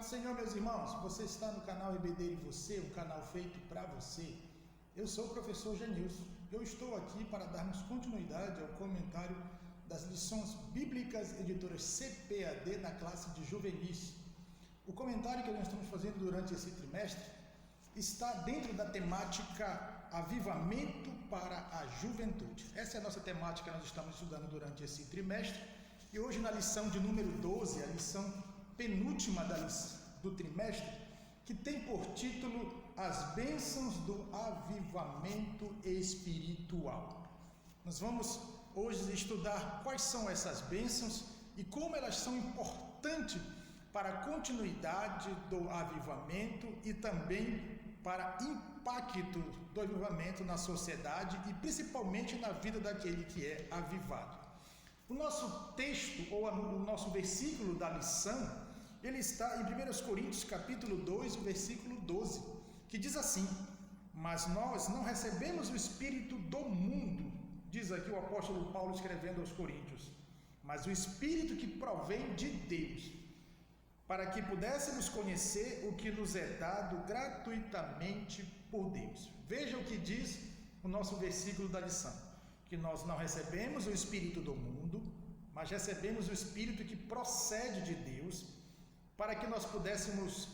do Senhor, meus irmãos. Você está no canal EBD e Você, um canal feito para você. Eu sou o professor Genilson. Eu estou aqui para darmos continuidade ao comentário das lições bíblicas editoras CPAD na classe de juvenis. O comentário que nós estamos fazendo durante esse trimestre está dentro da temática Avivamento para a Juventude. Essa é a nossa temática que nós estamos estudando durante esse trimestre. E hoje, na lição de número 12, a lição penúltima do trimestre, que tem por título As Bênçãos do Avivamento Espiritual. Nós vamos hoje estudar quais são essas bênçãos e como elas são importantes para a continuidade do avivamento e também para impacto do avivamento na sociedade e principalmente na vida daquele que é avivado. O nosso texto, ou o nosso versículo da lição, ele está em 1 Coríntios capítulo 2, o versículo 12, que diz assim: mas nós não recebemos o Espírito do mundo, diz aqui o apóstolo Paulo escrevendo aos Coríntios, mas o Espírito que provém de Deus, para que pudéssemos conhecer o que nos é dado gratuitamente por Deus. Veja o que diz o nosso versículo da lição, que nós não recebemos o Espírito do mundo, mas recebemos o Espírito que procede de Deus, para que nós pudéssemos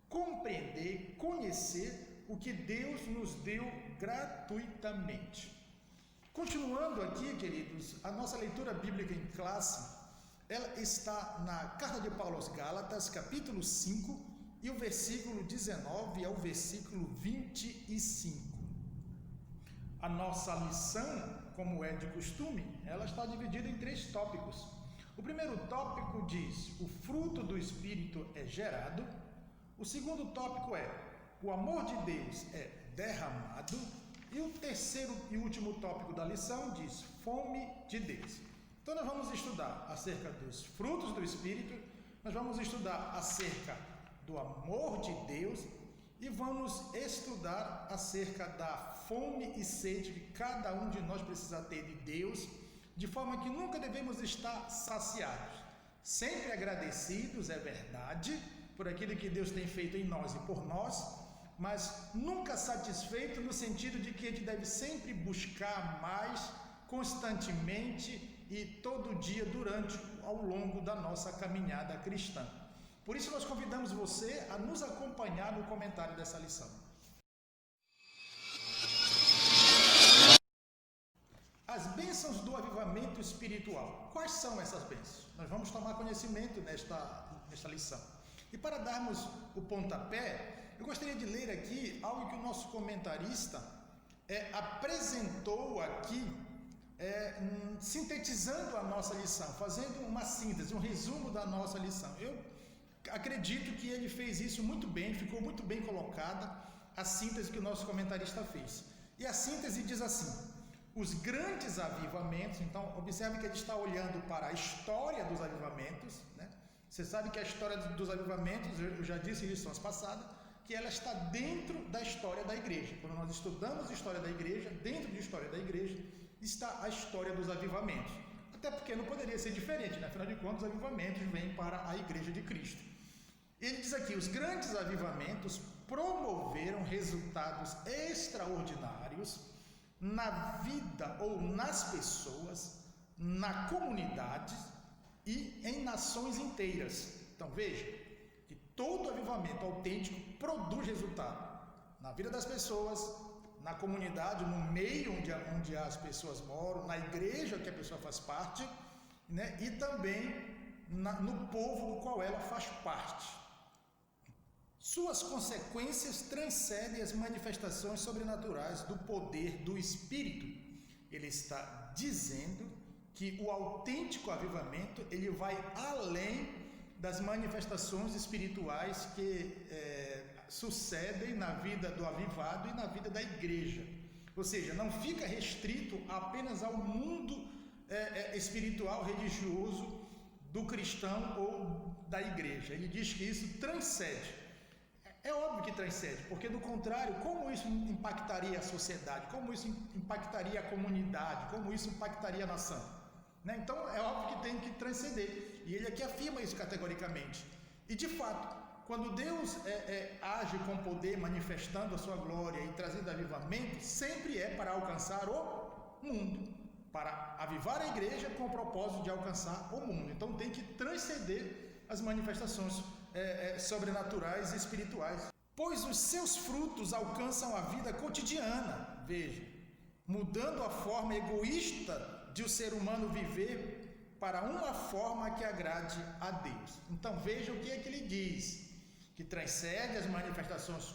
compreender, conhecer o que Deus nos deu gratuitamente. Continuando aqui, queridos, a nossa leitura bíblica em classe, ela está na carta de Paulo aos Gálatas, capítulo 5, e o versículo 19 ao versículo 25. A nossa lição, como é de costume, ela está dividida em 3 tópicos. O primeiro tópico diz: o fruto do Espírito é gerado. O segundo tópico é: o amor de Deus é derramado. E o terceiro e último tópico da lição diz: fome de Deus. Então nós vamos estudar acerca dos frutos do Espírito, nós vamos estudar acerca do amor de Deus e vamos estudar acerca da fome e sede que cada um de nós precisa ter de Deus, de forma que nunca devemos estar saciados, sempre agradecidos, é verdade, por aquilo que Deus tem feito em nós e por nós, mas nunca satisfeito no sentido de que a gente deve sempre buscar mais, constantemente e todo dia ao longo da nossa caminhada cristã. Por isso nós convidamos você a nos acompanhar no comentário dessa lição. As bênçãos do avivamento espiritual. Quais são essas bênçãos? Nós vamos tomar conhecimento nesta lição. E para darmos o pontapé, eu gostaria de ler aqui algo que o nosso comentarista apresentou aqui, sintetizando a nossa lição, fazendo uma síntese, um resumo da nossa lição. Eu acredito que ele fez isso muito bem, ficou muito bem colocada a síntese que o nosso comentarista fez. E a síntese diz assim: os grandes avivamentos. Então, observe que ele está olhando para a história dos avivamentos, né? Você sabe que a história dos avivamentos, eu já disse em lições passadas, que ela está dentro da história da igreja. Quando nós estudamos a história da igreja, dentro da história da igreja está a história dos avivamentos. Até porque não poderia ser diferente, né? Afinal de contas, os avivamentos vêm para a igreja de Cristo. Ele diz aqui: os grandes avivamentos promoveram resultados extraordinários na vida ou nas pessoas, na comunidade e em nações inteiras. Então veja que todo avivamento autêntico produz resultado na vida das pessoas, na comunidade, no meio onde as pessoas moram, na igreja que a pessoa faz parte, né? E também no povo do qual ela faz parte. Suas consequências transcendem as manifestações sobrenaturais do poder do Espírito. Ele está dizendo que o autêntico avivamento ele vai além das manifestações espirituais que sucedem na vida do avivado e na vida da igreja. Ou seja, não fica restrito apenas ao mundo espiritual, religioso do cristão ou da igreja. Ele diz que isso transcende. É óbvio que transcende, porque do contrário, como isso impactaria a sociedade, como isso impactaria a comunidade, como isso impactaria a nação? Né? Então é óbvio que tem que transcender, e ele aqui afirma isso categoricamente. E de fato, quando Deus age com poder, manifestando a sua glória e trazendo avivamento, sempre é para alcançar o mundo, para avivar a igreja com o propósito de alcançar o mundo. Então tem que transcender as manifestações sobrenaturais e espirituais, pois os seus frutos alcançam a vida cotidiana, veja, mudando a forma egoísta de o ser humano viver para uma forma que agrade a Deus. Então veja o que é que ele diz, que transcende as manifestações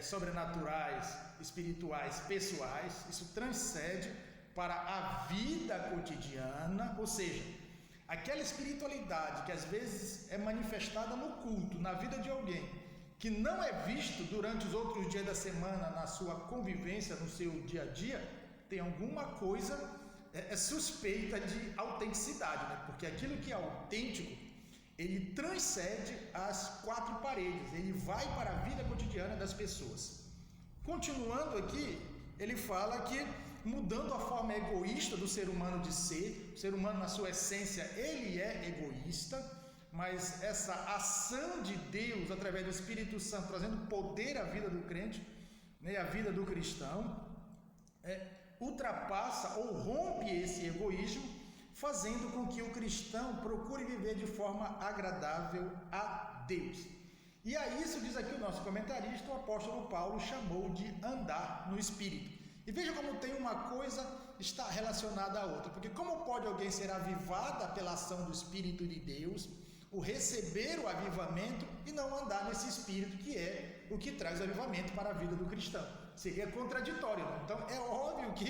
sobrenaturais, espirituais, pessoais. Isso transcende para a vida cotidiana, ou seja, aquela espiritualidade que às vezes é manifestada no culto, na vida de alguém, que não é visto durante os outros dias da semana, na sua convivência, no seu dia a dia, tem alguma coisa suspeita de autenticidade, né? Porque aquilo que é autêntico, ele transcende as quatro paredes, ele vai para a vida cotidiana das pessoas. Continuando aqui, ele fala que mudando a forma egoísta do ser humano de ser, o ser humano na sua essência, ele é egoísta, mas essa ação de Deus através do Espírito Santo, trazendo poder à vida do crente, né, à vida do cristão, ultrapassa ou rompe esse egoísmo, fazendo com que o cristão procure viver de forma agradável a Deus. E a isso diz aqui o nosso comentarista, o apóstolo Paulo chamou de andar no Espírito. E veja como tem uma coisa está relacionada à outra, porque como pode alguém ser avivada pela ação do Espírito de Deus, o receber o avivamento e não andar nesse Espírito, que é o que traz o avivamento para a vida do cristão? Seria contraditório, né? Então é óbvio que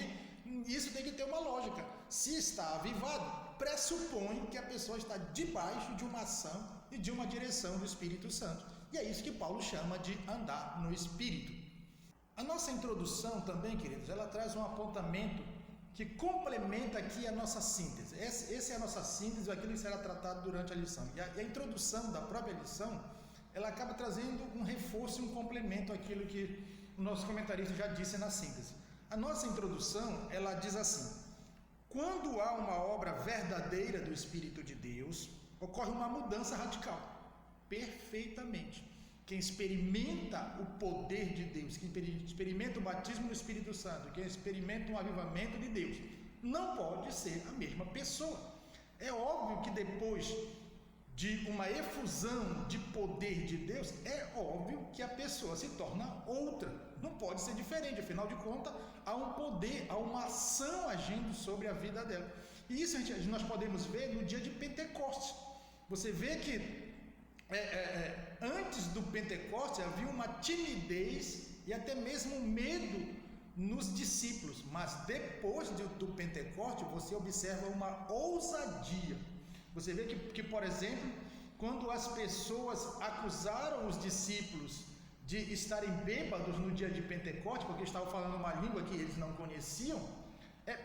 isso tem que ter uma lógica. Se está avivado, pressupõe que a pessoa está debaixo de uma ação e de uma direção do Espírito Santo. E é isso que Paulo chama de andar no Espírito. A nossa introdução também, queridos, ela traz um apontamento que complementa aqui a nossa síntese. Essa é a nossa síntese, aquilo que será tratado durante a lição. E a introdução da própria lição, ela acaba trazendo um reforço e um complemento àquilo que o nosso comentarista já disse na síntese. A nossa introdução, ela diz assim: quando há uma obra verdadeira do Espírito de Deus, ocorre uma mudança radical. Perfeitamente. Quem experimenta o poder de Deus, quem experimenta o batismo no Espírito Santo, quem experimenta um avivamento de Deus, não pode ser a mesma pessoa. É óbvio que depois de uma efusão de poder de Deus, é óbvio que a pessoa se torna outra. Não pode ser diferente, afinal de contas, há um poder, há uma ação agindo sobre a vida dela. E isso nós podemos ver no dia de Pentecostes. Você vê que antes do Pentecostes havia uma timidez e até mesmo medo nos discípulos, mas depois do Pentecostes você observa uma ousadia. Você vê que, por exemplo, quando as pessoas acusaram os discípulos de estarem bêbados no dia de Pentecostes, porque estavam falando uma língua que eles não conheciam,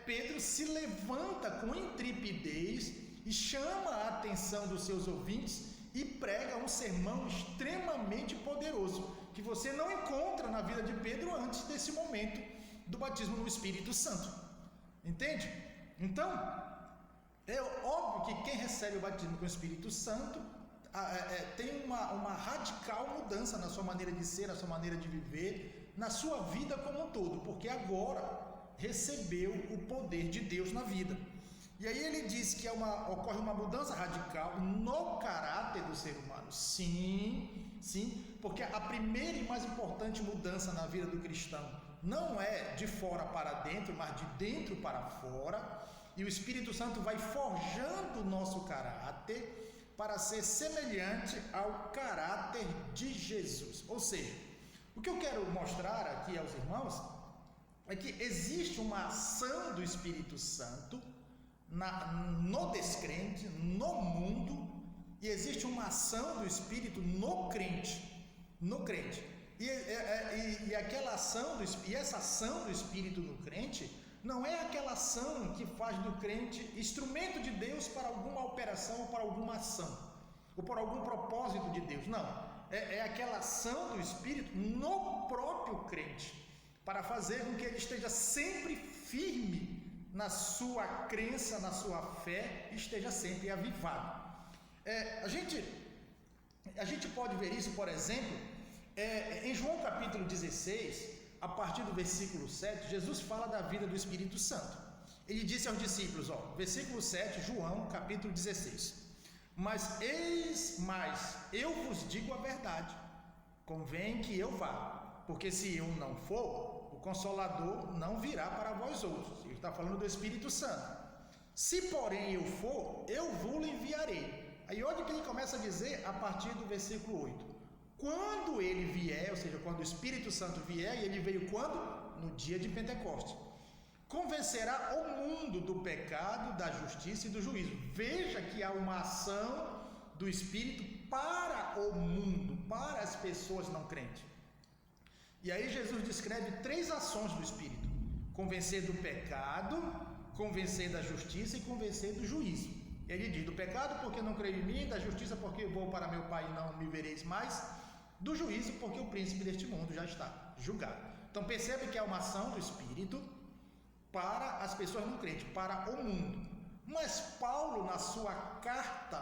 Pedro se levanta com intrepidez e chama a atenção dos seus ouvintes e prega um sermão extremamente poderoso, que você não encontra na vida de Pedro antes desse momento do batismo no Espírito Santo. Entende? Então, é óbvio que quem recebe o batismo com o Espírito Santo tem uma radical mudança na sua maneira de ser, na sua maneira de viver, na sua vida como um todo, porque agora recebeu o poder de Deus na vida. E aí ele diz que ocorre uma mudança radical no caráter do ser humano. Sim, porque a primeira e mais importante mudança na vida do cristão não é de fora para dentro, mas de dentro para fora. E o Espírito Santo vai forjando o nosso caráter para ser semelhante ao caráter de Jesus. Ou seja, o que eu quero mostrar aqui aos irmãos é que existe uma ação do Espírito Santo no descrente, no mundo, e existe uma ação do Espírito no crente. E aquela ação e essa ação do Espírito no crente não é aquela ação que faz do crente instrumento de Deus para alguma operação ou para alguma ação ou para algum propósito de Deus. Não, é aquela ação do Espírito no próprio crente para fazer com que ele esteja sempre firme na sua crença, na sua fé, esteja sempre avivado. A gente A gente pode ver isso, por exemplo, em João capítulo 16, a partir do versículo 7, Jesus fala da vida do Espírito Santo. Ele disse aos discípulos, versículo 7, João capítulo 16: Mas eu vos digo a verdade, convém que eu vá, porque se eu não for, o Consolador não virá para vós outros. Ele está falando do Espírito Santo. Se porém eu for, eu vos enviarei. Aí olha o que ele começa a dizer a partir do versículo 8. Quando ele vier, ou seja, quando o Espírito Santo vier, e ele veio quando? No dia de Pentecostes. Convencerá o mundo do pecado, da justiça e do juízo. Veja que há uma ação do Espírito para o mundo, para as pessoas não crentes. E aí Jesus descreve 3 ações do Espírito: convencer do pecado, convencer da justiça e convencer do juízo. Ele diz: do pecado porque não creio em mim, da justiça porque vou para meu Pai e não me vereis mais, do juízo porque o príncipe deste mundo já está julgado. Então percebe que é uma ação do Espírito para as pessoas não crentes, para o mundo. Mas Paulo, na sua carta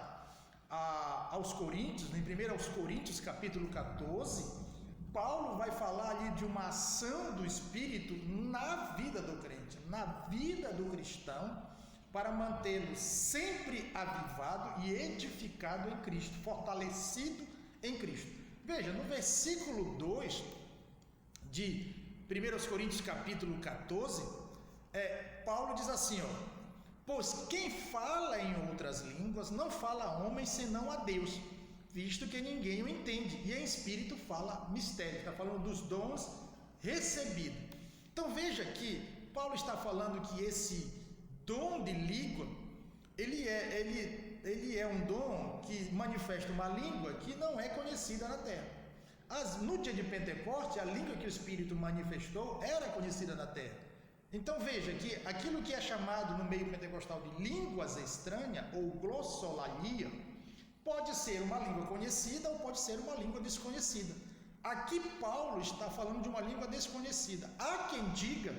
aos Coríntios, em 1 aos Coríntios capítulo 14, Paulo vai falar ali de uma ação do Espírito na vida do crente, na vida do cristão, para mantê-lo sempre avivado e edificado em Cristo, fortalecido em Cristo. Veja, no versículo 2 de 1 Coríntios capítulo 14, Paulo diz assim, pois quem fala em outras línguas não fala a homem senão a Deus, visto que ninguém o entende, e em espírito fala mistério. Está falando dos dons recebidos. Então veja que Paulo está falando que esse dom de língua, ele é um dom que manifesta uma língua que não é conhecida na terra. No dia de Pentecostes, a língua que o Espírito manifestou era conhecida na terra. Então veja que aquilo que é chamado no meio pentecostal de línguas estranhas ou glossolalia, pode ser uma língua conhecida ou pode ser uma língua desconhecida. Aqui Paulo está falando de uma língua desconhecida. Há quem diga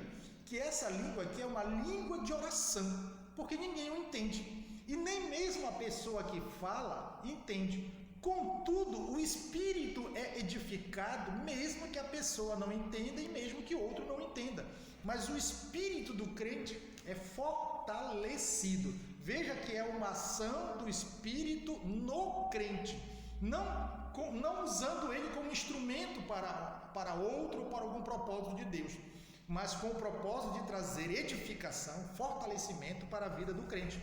que essa língua aqui é uma língua de oração, porque ninguém o entende. E nem mesmo a pessoa que fala entende. Contudo, o Espírito é edificado mesmo que a pessoa não entenda e mesmo que outro não entenda. Mas o Espírito do crente é fortalecido. Veja que é uma ação do Espírito no crente, não usando ele como instrumento para outro ou para algum propósito de Deus, mas com o propósito de trazer edificação, fortalecimento para a vida do crente.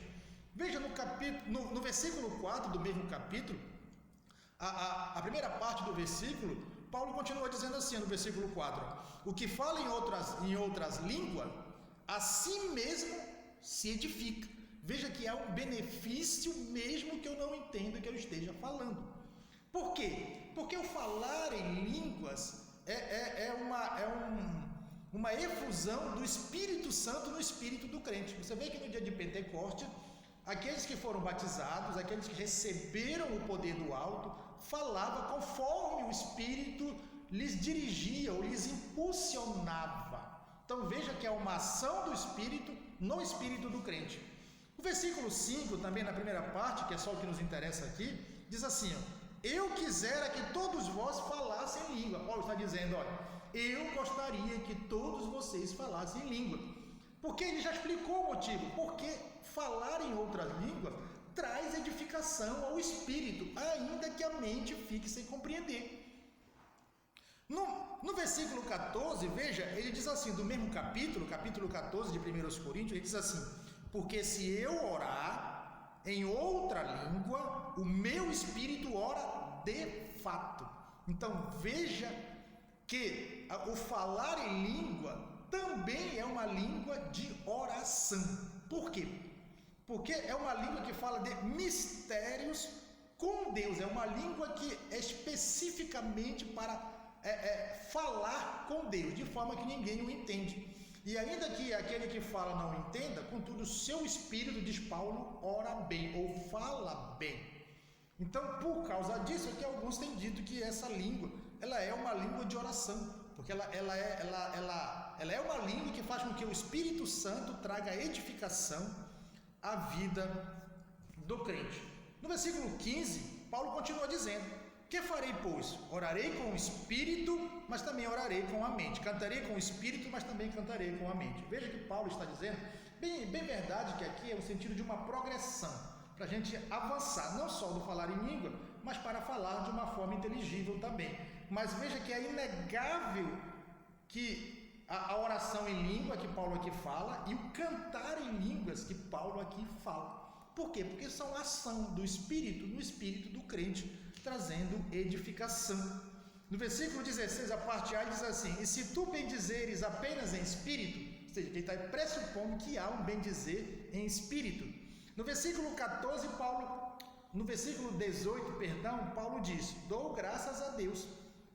Veja no versículo 4 do mesmo capítulo, a primeira parte do versículo, Paulo continua dizendo assim no versículo 4, o que fala em outras línguas, a si mesmo se edifica. Veja que há um benefício mesmo que eu não entenda que eu esteja falando. Por quê? Porque o falar em línguas é uma efusão do Espírito Santo no espírito do crente. Você vê que no dia de Pentecostes, aqueles que foram batizados, aqueles que receberam o poder do alto, falavam conforme o Espírito lhes dirigia ou lhes impulsionava. Então veja que é uma ação do Espírito no espírito do crente. O versículo 5, também na primeira parte, que é só o que nos interessa aqui, diz assim, eu quisera que todos vós falassem língua. Paulo está dizendo, eu gostaria que todos vocês falassem língua. Porque ele já explicou o motivo. Porque falar em outras línguas traz edificação ao espírito, ainda que a mente fique sem compreender. No versículo 14, veja, ele diz assim, do mesmo capítulo 14 de 1 Coríntios, ele diz assim, porque se eu orar em outra língua, o meu espírito ora de fato. Então veja que o falar em língua também é uma língua de oração. Por quê? Porque é uma língua que fala de mistérios com Deus, é uma língua que é especificamente para falar com Deus, de forma que ninguém o entende. E ainda que aquele que fala não entenda, contudo, o seu espírito, diz Paulo, ora bem, ou fala bem. Então, por causa disso, é que alguns têm dito que essa língua, ela é uma língua de oração, porque ela é uma língua que faz com que o Espírito Santo traga edificação à vida do crente. No versículo 15, Paulo continua dizendo, Que farei, pois? Orarei com o espírito, mas também orarei com a mente. Cantarei com o espírito, mas também cantarei com a mente. Veja que Paulo está dizendo, bem verdade que aqui é o sentido de uma progressão, para a gente avançar, não só do falar em língua, mas para falar de uma forma inteligível também. Mas veja que é inegável que a oração em língua que Paulo aqui fala e o cantar em línguas que Paulo aqui fala. Por quê? Porque são a ação do Espírito, no espírito do crente, trazendo edificação. No versículo 16, a parte A diz assim: e se tu bendizeres apenas em espírito, ou seja, ele está pressupondo que há um bendizer em espírito. No versículo 14, no versículo 18, Paulo diz: dou graças a Deus,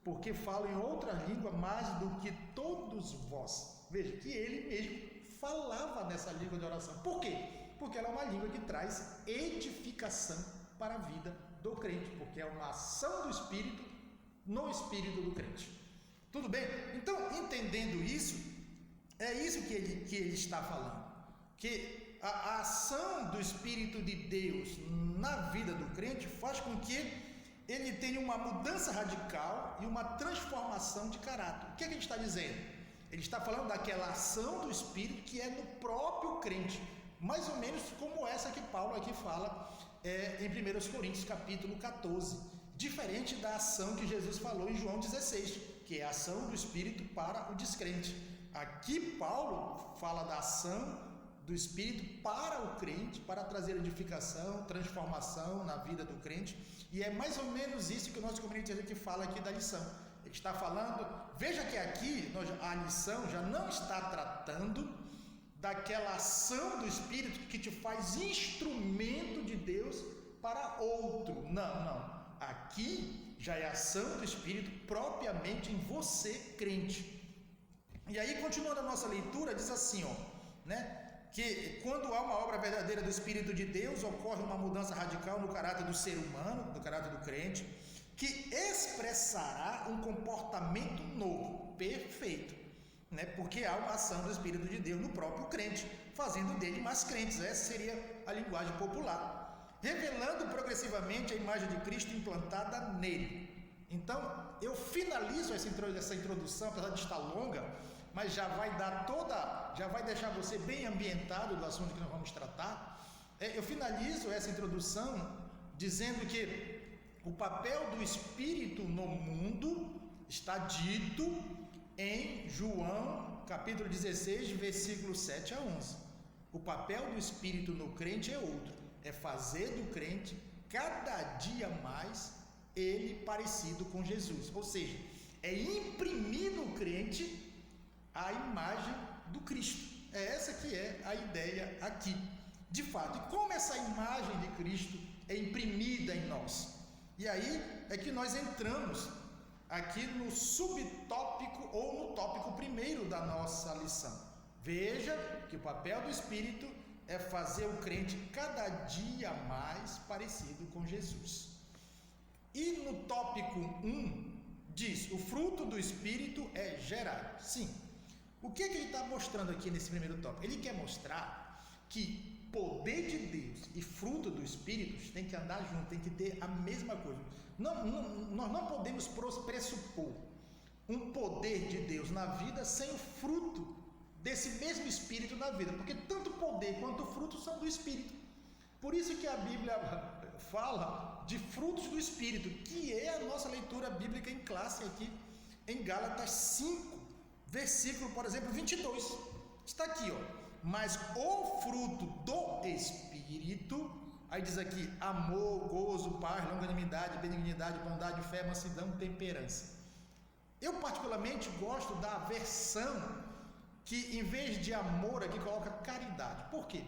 porque falo em outra língua mais do que todos vós. Veja que ele mesmo falava nessa língua de oração. Por quê? Porque ela é uma língua que traz edificação para a vida do crente, porque é uma ação do Espírito no espírito do crente. Tudo bem? Então, entendendo isso, é isso que ele está falando, que a ação do Espírito de Deus na vida do crente faz com que ele tenha uma mudança radical e uma transformação de caráter. O que ele está dizendo? Ele está falando daquela ação do Espírito que é no próprio crente, mais ou menos como essa que Paulo aqui fala em 1 Coríntios capítulo 14, diferente da ação que Jesus falou em João 16, que é a ação do Espírito para o descrente. Aqui Paulo fala da ação do Espírito para o crente, para trazer edificação, transformação na vida do crente, e é mais ou menos isso que o nosso comunidade aqui fala aqui da lição. Ele está falando, veja que aqui a lição já não está tratando daquela ação do Espírito que te faz instrumento de Deus para outro. Não. Aqui já é a ação do Espírito propriamente em você, crente. E aí, continuando a nossa leitura, diz assim, que quando há uma obra verdadeira do Espírito de Deus, ocorre uma mudança radical no caráter do ser humano, no caráter do crente, que expressará um comportamento novo, perfeito. Porque há uma ação do Espírito de Deus no próprio crente, fazendo dele mais crentes. Essa seria a linguagem popular, revelando progressivamente a imagem de Cristo implantada nele. Então, eu finalizo essa introdução, apesar de estar longa, mas já vai deixar você bem ambientado do assunto que nós vamos tratar. Eu finalizo essa introdução dizendo que o papel do Espírito no mundo está dito em João capítulo 16, versículos 7 a 11. O papel do Espírito no crente é outro, é fazer do crente cada dia mais ele parecido com Jesus, ou seja, é imprimir no crente a imagem do Cristo. É essa que é a ideia aqui, de fato. E como essa imagem de Cristo é imprimida em nós? E aí é que nós entramos aqui no subtópico ou no tópico primeiro da nossa lição. Veja que o papel do Espírito é fazer o crente cada dia mais parecido com Jesus. E no tópico 1 diz: o fruto do Espírito é gerado. Sim. O que ele está mostrando aqui nesse primeiro tópico? Ele quer mostrar que poder de Deus e fruto do Espírito tem que andar junto, tem que ter a mesma coisa. Nós não podemos pressupor um poder de Deus na vida sem o fruto desse mesmo Espírito na vida, porque tanto o poder quanto o fruto são do Espírito. Por isso que a Bíblia fala de frutos do Espírito, que é a nossa leitura bíblica em classe aqui em Gálatas 5, versículo, por exemplo, 22. Está aqui, mas o fruto do Espírito, aí diz aqui: amor, gozo, paz, longanimidade, benignidade, bondade, fé, mansidão, temperança. Eu particularmente gosto da versão que em vez de amor aqui coloca caridade. Por quê?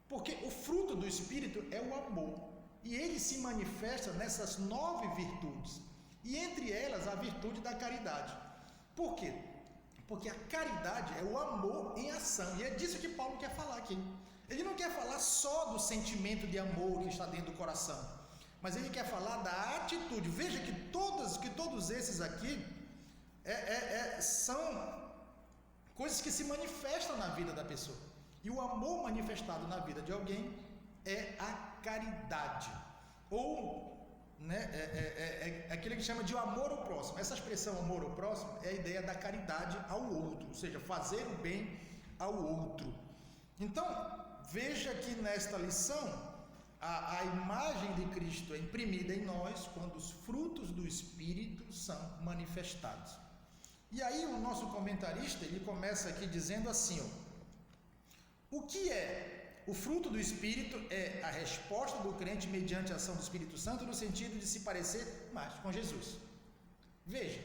Porque o fruto do Espírito é o amor, e ele se manifesta nessas 9 virtudes, e entre elas a virtude da caridade. Por quê? Porque a caridade é o amor em ação, e é disso que Paulo quer falar aqui. Ele não quer falar só do sentimento de amor que está dentro do coração, mas ele quer falar da atitude. Veja que todos esses aqui são coisas que se manifestam na vida da pessoa, e o amor manifestado na vida de alguém é a caridade, ou né, é aquele que chama de amor ao próximo. Essa expressão amor ao próximo é a ideia da caridade ao outro, ou seja, fazer o bem ao outro. Então, veja que nesta lição, a imagem de Cristo é imprimida em nós quando os frutos do Espírito são manifestados. E aí o nosso comentarista, ele começa aqui dizendo assim, ó, o que é o fruto do Espírito? É a resposta do crente mediante a ação do Espírito Santo no sentido de se parecer mais com Jesus. Veja,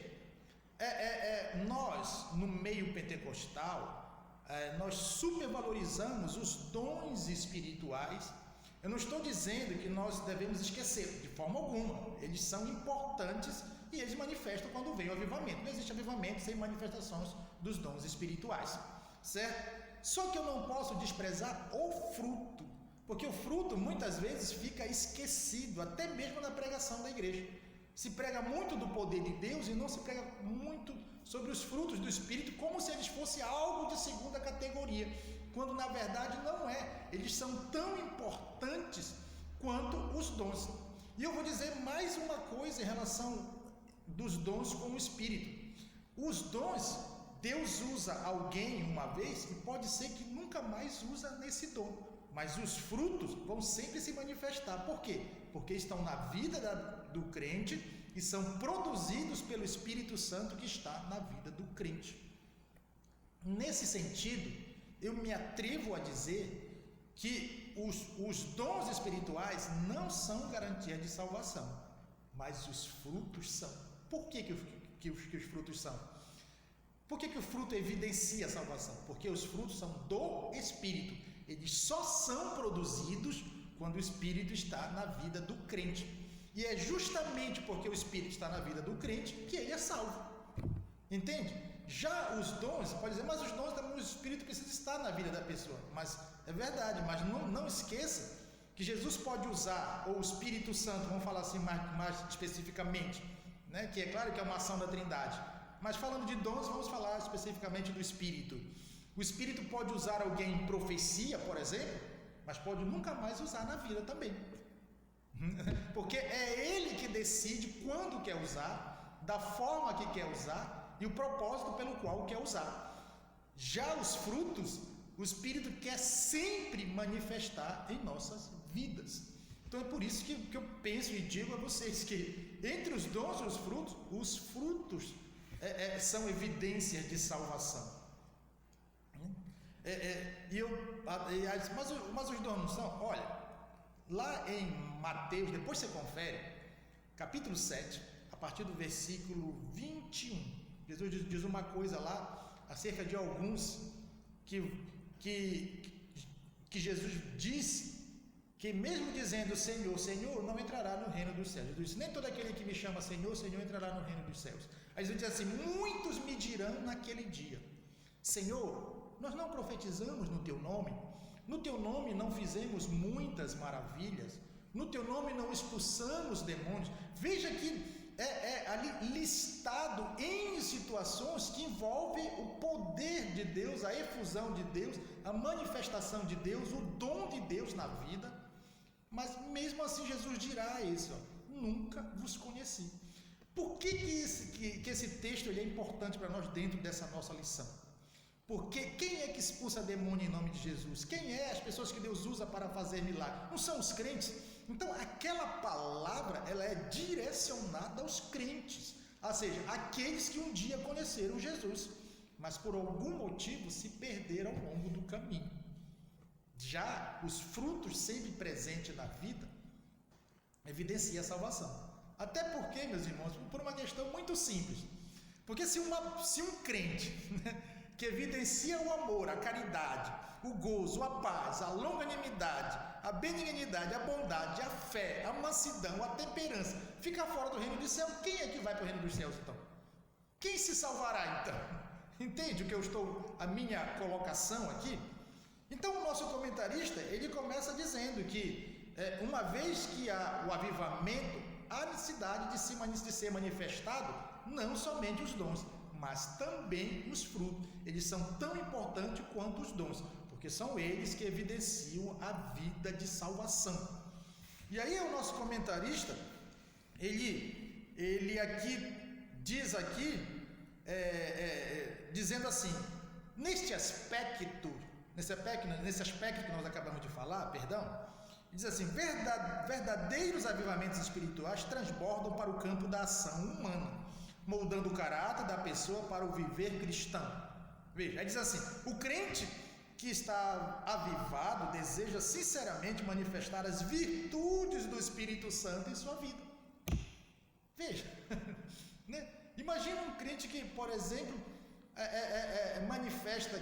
nós no meio pentecostal, nós supervalorizamos os dons espirituais. Eu não estou dizendo que nós devemos esquecer, de forma alguma. Eles são importantes e eles manifestam quando vem o avivamento. Não existe avivamento sem manifestações dos dons espirituais, certo? Só que eu não posso desprezar o fruto, porque o fruto muitas vezes fica esquecido, até mesmo na pregação da igreja. Se prega muito do poder de Deus e não se prega muito sobre os frutos do Espírito, como se eles fossem algo de segunda categoria, quando na verdade não é. Eles são tão importantes quanto os dons. E eu vou dizer mais uma coisa em relação dos dons com o Espírito. Os dons, Deus usa alguém uma vez e pode ser que nunca mais usa nesse dom, mas os frutos vão sempre se manifestar. Por quê? Porque estão na vida do crente e são produzidos pelo Espírito Santo que está na vida do crente. Nesse sentido, eu me atrevo a dizer que os dons espirituais não são garantia de salvação, mas os frutos são. Por que os frutos são? Por que o fruto evidencia a salvação? Porque os frutos são do Espírito. Eles só são produzidos quando o Espírito está na vida do crente. E é justamente porque o Espírito está na vida do crente que ele é salvo. Entende? Já os dons, pode dizer, mas os dons também, o Espírito precisa estar na vida da pessoa. Mas é verdade, mas não esqueça que Jesus pode usar, ou o Espírito Santo, vamos falar assim mais especificamente, né? Que é claro que é uma ação da Trindade. Mas falando de dons, vamos falar especificamente do Espírito. O Espírito pode usar alguém em profecia, por exemplo, mas pode nunca mais usar na vida também. Porque é ele que decide quando quer usar, da forma que quer usar e o propósito pelo qual quer usar. Já os frutos, o Espírito quer sempre manifestar em nossas vidas. Então é por isso que eu penso e digo a vocês que entre os dons e os frutos são evidências de salvação. Mas os dons não são? Olha, lá em Mateus, depois você confere, capítulo 7, a partir do versículo 21, Jesus diz uma coisa lá acerca de alguns que Jesus disse que mesmo dizendo Senhor, Senhor, não entrará no reino dos céus. Jesus disse, nem todo aquele que me chama Senhor, Senhor entrará no reino dos céus. Aí Jesus diz assim, muitos me dirão naquele dia, Senhor, nós não profetizamos no teu nome, no teu nome não fizemos muitas maravilhas, no teu nome não expulsamos demônios. Veja que ali listado em situações que envolvem o poder de Deus, a efusão de Deus, a manifestação de Deus, o dom de Deus na vida. Mas mesmo assim Jesus dirá isso, nunca vos conheci. Por que esse texto ele é importante para nós dentro dessa nossa lição? Porque quem é que expulsa demônio em nome de Jesus? Quem é as pessoas que Deus usa para fazer milagre? Não são os crentes? Então aquela palavra ela é direcionada aos crentes, ou seja, aqueles que um dia conheceram Jesus, mas por algum motivo se perderam ao longo do caminho. Já os frutos sempre presentes na vida evidencia a salvação. Até porque, meus irmãos, por uma questão muito simples, porque se um crente que evidencia o amor, a caridade, o gozo, a paz, a longanimidade, a benignidade, a bondade, a fé, a mansidão, a temperança, fica fora do reino dos céus, quem é que vai para o reino dos céus então? Quem se salvará então? Entende a minha colocação aqui? Então o nosso comentarista, ele começa dizendo que uma vez que há o avivamento, há necessidade de ser manifestado não somente os dons, mas também os frutos. Eles são tão importantes quanto os dons, porque são eles que evidenciam a vida de salvação. E aí o nosso comentarista, ele aqui diz aqui, dizendo assim, nesse aspecto que nós acabamos de falar, diz assim, verdadeiros avivamentos espirituais transbordam para o campo da ação humana, moldando o caráter da pessoa para o viver cristão. Veja, aí diz assim, o crente que está avivado deseja sinceramente manifestar as virtudes do Espírito Santo em sua vida. Veja, né? Imagina um crente que, por exemplo, manifesta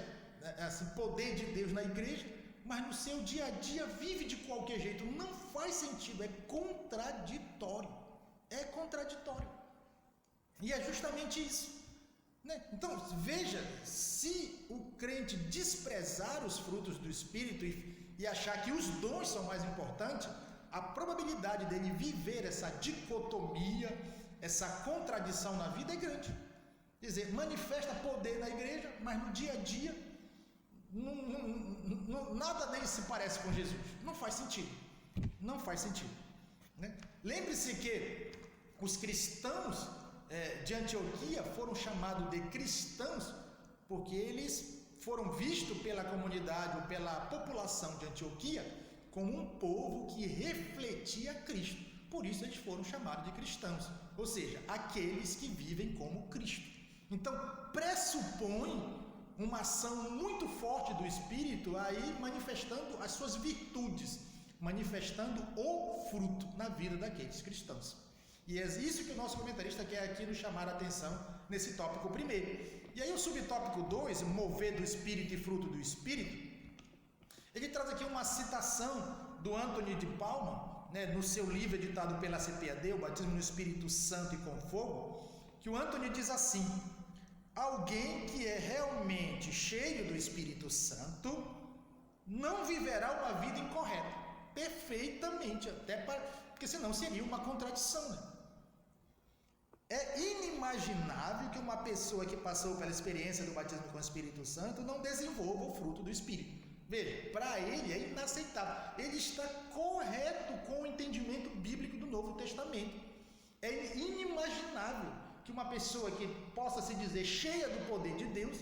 assim, poder de Deus na igreja, mas no seu dia a dia vive de qualquer jeito. Não faz sentido, é contraditório. E é justamente isso, né? Então, veja, se o crente desprezar os frutos do Espírito e achar que os dons são mais importantes, a probabilidade dele viver essa dicotomia, essa contradição na vida é grande. Quer dizer, manifesta poder na igreja, mas no dia a dia nada nem se parece com Jesus. Não faz sentido, né? Lembre-se que os cristãos de Antioquia foram chamados de cristãos porque eles foram vistos pela comunidade ou pela população de Antioquia como um povo que refletia Cristo. Por isso eles foram chamados de cristãos, ou seja, aqueles que vivem como Cristo. Então, pressupõe uma ação muito forte do Espírito aí manifestando as suas virtudes, manifestando o fruto na vida daqueles cristãos. E é isso que o nosso comentarista quer aqui nos chamar a atenção nesse tópico primeiro. E aí o subtópico 2, mover do Espírito e fruto do Espírito, ele traz aqui uma citação do Antônio de Palma, né, no seu livro editado pela CPAD, o Batismo no Espírito Santo e com Fogo, que o Antônio diz assim: alguém que é realmente cheio do Espírito Santo não viverá uma vida incorreta, perfeitamente, porque senão seria uma contradição, né? É inimaginável que uma pessoa que passou pela experiência do batismo com o Espírito Santo não desenvolva o fruto do Espírito. Veja, para ele é inaceitável. Ele está correto com o entendimento bíblico do Novo Testamento. É inimaginável que uma pessoa que possa se dizer cheia do poder de Deus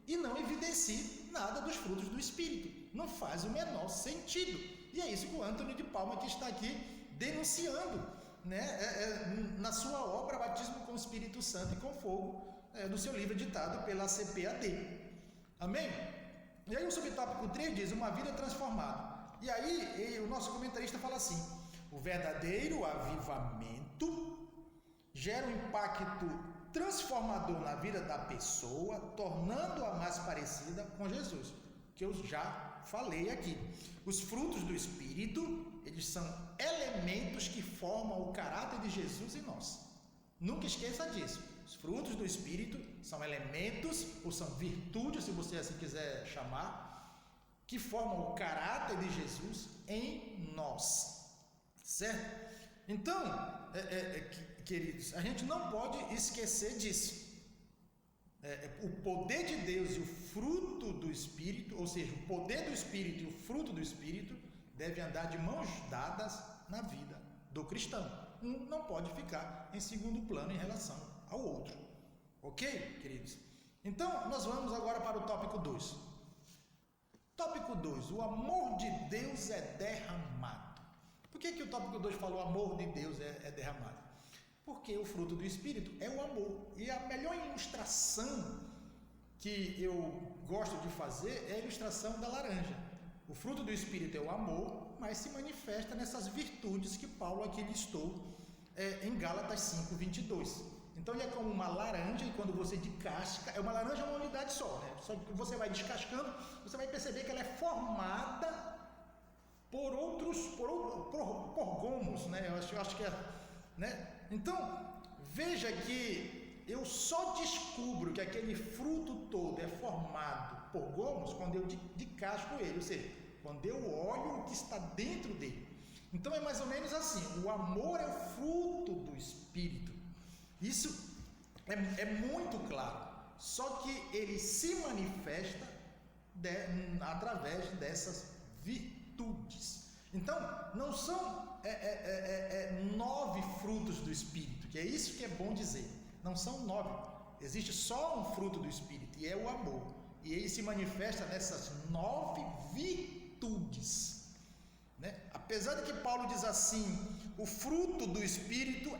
e não evidencie nada dos frutos do Espírito. Não faz o menor sentido. E é isso que o Antônio de Palma que está aqui denunciando, né, na sua obra Batismo com o Espírito Santo e com Fogo, no seu livro editado pela CPAD. Amém? E aí o subtópico 3 diz, uma vida transformada. E aí o nosso comentarista fala assim, o verdadeiro avivamento gera um impacto transformador na vida da pessoa, tornando-a mais parecida com Jesus, que eu já falei aqui. Os frutos do Espírito, eles são elementos que formam o caráter de Jesus em nós. Nunca esqueça disso. Os frutos do Espírito são elementos, ou são virtudes, se você assim quiser chamar, que formam o caráter de Jesus em nós. Certo? Então, queridos, a gente não pode esquecer disso. O poder de Deus e o fruto do Espírito, ou seja, o poder do Espírito e o fruto do Espírito devem andar de mãos dadas na vida do cristão. Um não pode ficar em segundo plano em relação ao outro. Ok, queridos? Então, nós vamos agora para o tópico 2. Tópico 2, o amor de Deus é derramado. Por que o tópico 2 falou amor de Deus é derramado? Porque o fruto do Espírito é o amor. E a melhor ilustração que eu gosto de fazer é a ilustração da laranja. O fruto do Espírito é o amor, mas se manifesta nessas virtudes que Paulo aqui listou em Gálatas 5:22. Então ele é como uma laranja, e quando você descasca, uma laranja é uma unidade só, né? Só que você vai descascando, você vai perceber que ela é formada por gomos, né? Eu acho que é, né? Então, veja que eu só descubro que aquele fruto todo é formado por gomos quando eu descasco ele, ou seja, quando eu olho o que está dentro dele. Então é mais ou menos assim, o amor é o fruto do Espírito. Isso é muito claro, só que ele se manifesta através dessas virtudes. Então, não são 9 frutos do Espírito, que é isso que é bom dizer. Não são 9, existe só um fruto do Espírito, e é o amor. E ele se manifesta nessas 9 virtudes, né? Apesar de que Paulo diz assim, o fruto do Espírito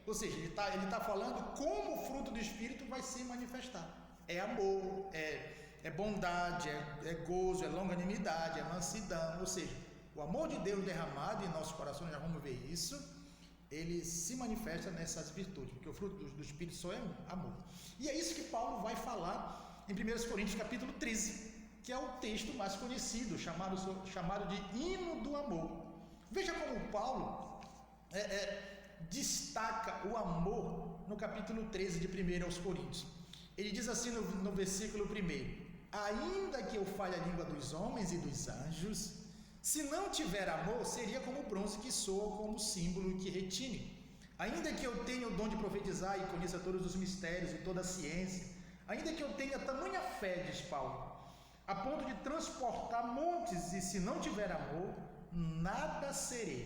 ou seja, ele está falando como o fruto do Espírito vai se manifestar. É amor, é bondade, é gozo, é longanimidade, é mansidão, ou seja, o amor de Deus derramado em nossos corações, já vamos ver isso, ele se manifesta nessas virtudes, porque o fruto do Espírito só é amor. E é isso que Paulo vai falar em 1 Coríntios capítulo 13, que é o texto mais conhecido, chamado de hino do amor. Veja como Paulo destaca o amor no capítulo 13 de 1 aos Coríntios. Ele diz assim no versículo 1: ainda que eu fale a língua dos homens e dos anjos, se não tiver amor, seria como o bronze que soa, como símbolo que retine. Ainda que eu tenha o dom de profetizar e conheça todos os mistérios e toda a ciência, ainda que eu tenha tamanha fé, diz Paulo, a ponto de transportar montes, e se não tiver amor, nada serei.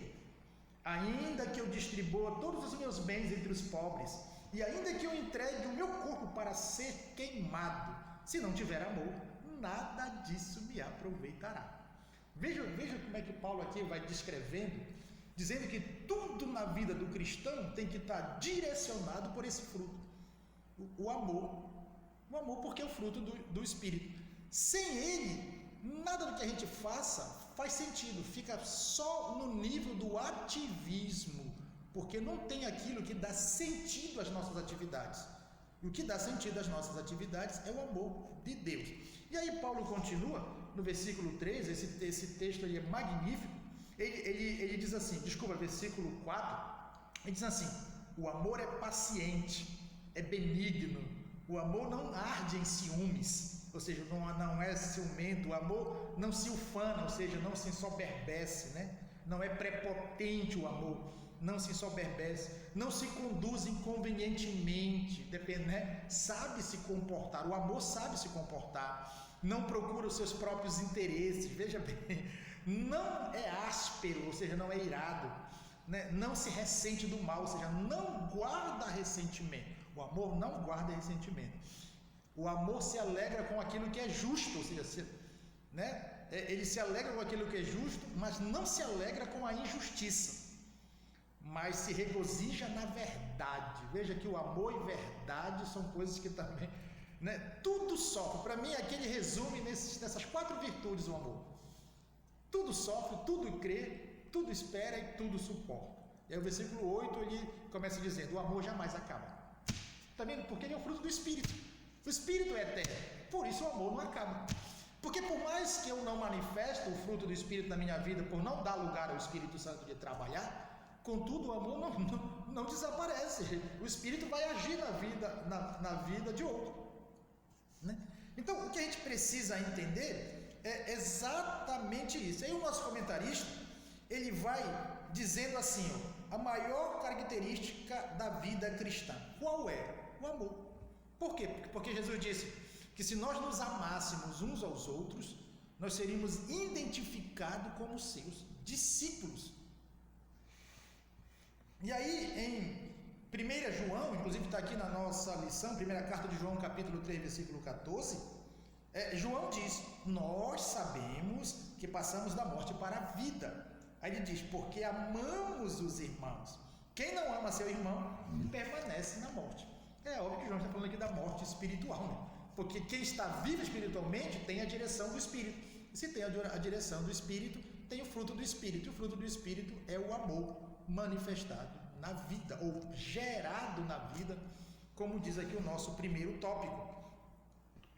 Ainda que eu distribua todos os meus bens entre os pobres, e ainda que eu entregue o meu corpo para ser queimado, se não tiver amor, nada disso me aproveitará. Veja como é que Paulo aqui vai descrevendo, dizendo que tudo na vida do cristão tem que estar direcionado por esse fruto, o amor. O amor, porque é o fruto do Espírito. Sem ele, nada do que a gente faça faz sentido, fica só no nível do ativismo, porque não tem aquilo que dá sentido às nossas atividades. E o que dá sentido às nossas atividades é o amor de Deus. E aí Paulo continua no versículo 3, esse texto aí é magnífico. Ele diz assim, versículo 4, ele diz assim: o amor é paciente, é benigno, o amor não arde em ciúmes, ou seja, não é ciumento, o amor não se ufana, ou seja, não se ensoberbece, né? Não é prepotente o amor, não se ensoberbece, não se conduz inconvenientemente, né? Sabe se comportar, o amor sabe se comportar, não procura os seus próprios interesses, veja bem, não é áspero, ou seja, não é irado, né? Não se ressente do mal, ou seja, não guarda ressentimento. O amor não guarda ressentimento. O amor se alegra com aquilo que é justo, ou seja, né? Ele se alegra com aquilo que é justo, mas não se alegra com a injustiça, mas se regozija na verdade. Veja que o amor e verdade são coisas que também, né? Tudo sofre. Para mim, aqui ele resume nessas 4 virtudes o amor. Tudo sofre, tudo crê, tudo espera e tudo suporta. E aí o versículo 8 ele começa dizendo: o amor jamais acaba. Está vendo? Porque ele é o fruto do Espírito. O Espírito é eterno, por isso o amor não acaba. Porque por mais que eu não manifeste o fruto do Espírito na minha vida, por não dar lugar ao Espírito Santo de trabalhar, contudo o amor não desaparece. O Espírito vai agir na vida de outro, né? Então o que a gente precisa entender é exatamente isso. Aí o nosso comentarista ele vai dizendo assim, a maior característica da vida cristã, qual é? O amor. Por quê? Porque Jesus disse que se nós nos amássemos uns aos outros, nós seríamos identificados como seus discípulos. E aí em 1 João, inclusive está aqui na nossa lição, primeira carta de João, capítulo 3, versículo 14, João diz: nós sabemos que passamos da morte para a vida. Aí ele diz: porque amamos os irmãos. Quem não ama seu irmão permanece na morte. É óbvio que João está falando aqui da morte espiritual, né? Porque quem está vivo espiritualmente tem a direção do Espírito. E se tem a direção do Espírito, tem o fruto do Espírito. E o fruto do Espírito é o amor manifestado na vida, ou gerado na vida, como diz aqui o nosso primeiro tópico.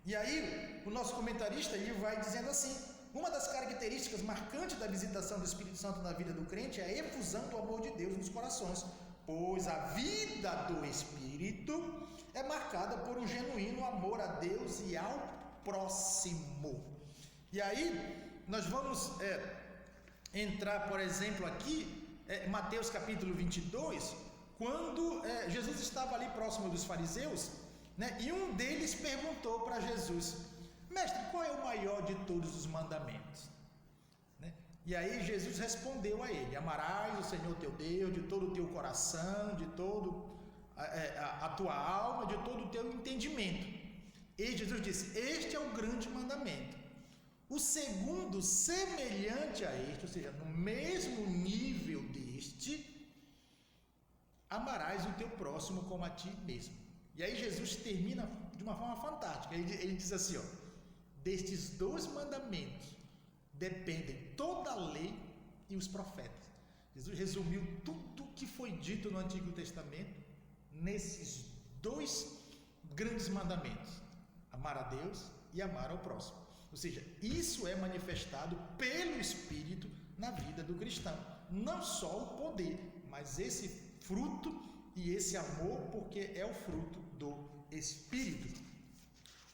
E aí, o nosso comentarista ele vai dizendo assim: uma das características marcantes da visitação do Espírito Santo na vida do crente é a efusão do amor de Deus nos corações, pois a vida do Espírito é marcada por um genuíno amor a Deus e ao próximo. E aí, nós vamos entrar, por exemplo, aqui, Mateus capítulo 22, quando Jesus estava ali próximo dos fariseus, né, e um deles perguntou para Jesus: mestre, qual é o maior de todos os mandamentos? Né? E aí Jesus respondeu a ele: amarás o Senhor teu Deus de todo o teu coração, de todo a tua alma, de todo o teu entendimento. E Jesus disse: este é o grande mandamento. O segundo, semelhante a este, ou seja, no mesmo nível deste, amarás o teu próximo como a ti mesmo. E aí Jesus termina de uma forma fantástica. Ele diz assim, ó: destes 2 mandamentos dependem toda a lei e os profetas. Jesus resumiu tudo o que foi dito no Antigo Testamento nesses 2 grandes mandamentos: amar a Deus e amar ao próximo. Ou seja, isso é manifestado pelo Espírito na vida do cristão. Não só o poder, mas esse fruto e esse amor, porque é o fruto do Espírito.